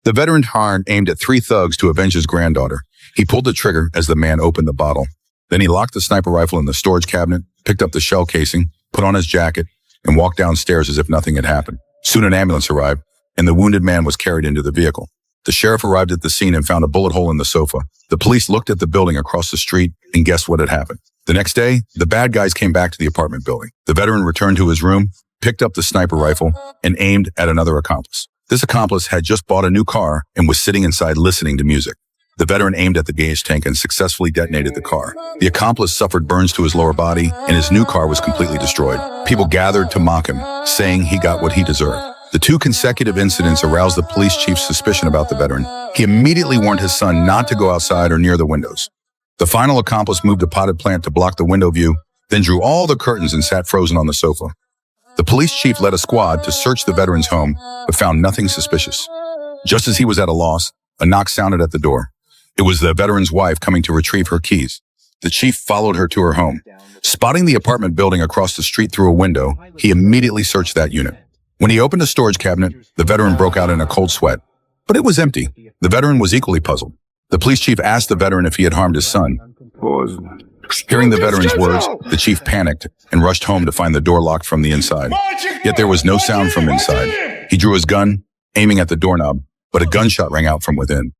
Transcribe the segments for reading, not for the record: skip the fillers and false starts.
The veteran Harn aimed at 3 thugs to avenge his granddaughter. He pulled the trigger as the man opened the bottle. Then he locked the sniper rifle in the storage cabinet, picked up the shell casing, put on his jacket, and walked downstairs as if nothing had happened. Soon an ambulance arrived, and the wounded man was carried into the vehicle. The sheriff arrived at the scene and found a bullet hole in the sofa. The police looked at the building across the street and guessed what had happened. The next day, the bad guys came back to the apartment building. The veteran returned to his room, picked up the sniper rifle, and aimed at another accomplice. This accomplice had just bought a new car and was sitting inside listening to music. The veteran aimed at the gas tank and successfully detonated the car. The accomplice suffered burns to his lower body, and his new car was completely destroyed. People gathered to mock him, saying he got what he deserved. The 2 consecutive incidents aroused the police chief's suspicion about the veteran. He immediately warned his son not to go outside or near the windows. The final accomplice moved a potted plant to block the window view, then drew all the curtains and sat frozen on the sofa. The police chief led a squad to search the veteran's home, but found nothing suspicious. Just as he was at a loss, a knock sounded at the door. It was the veteran's wife coming to retrieve her keys. The chief followed her to her home. Spotting the apartment building across the street through a window, he immediately searched that unit. When he opened a storage cabinet, the veteran broke out in a cold sweat. But it was empty. The veteran was equally puzzled. The police chief asked the veteran if he had harmed his son. Hearing the veteran's words, the chief panicked and rushed home to find the door locked from the inside. Yet there was no sound from inside. He drew his gun, aiming at the doorknob, but a gunshot rang out from within.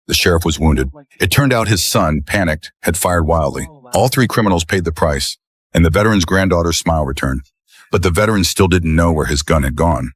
The sheriff was wounded. It turned out his son, panicked, had fired wildly. All 3 criminals paid the price, and the veteran's granddaughter's smile returned. But the veteran still didn't know where his gun had gone.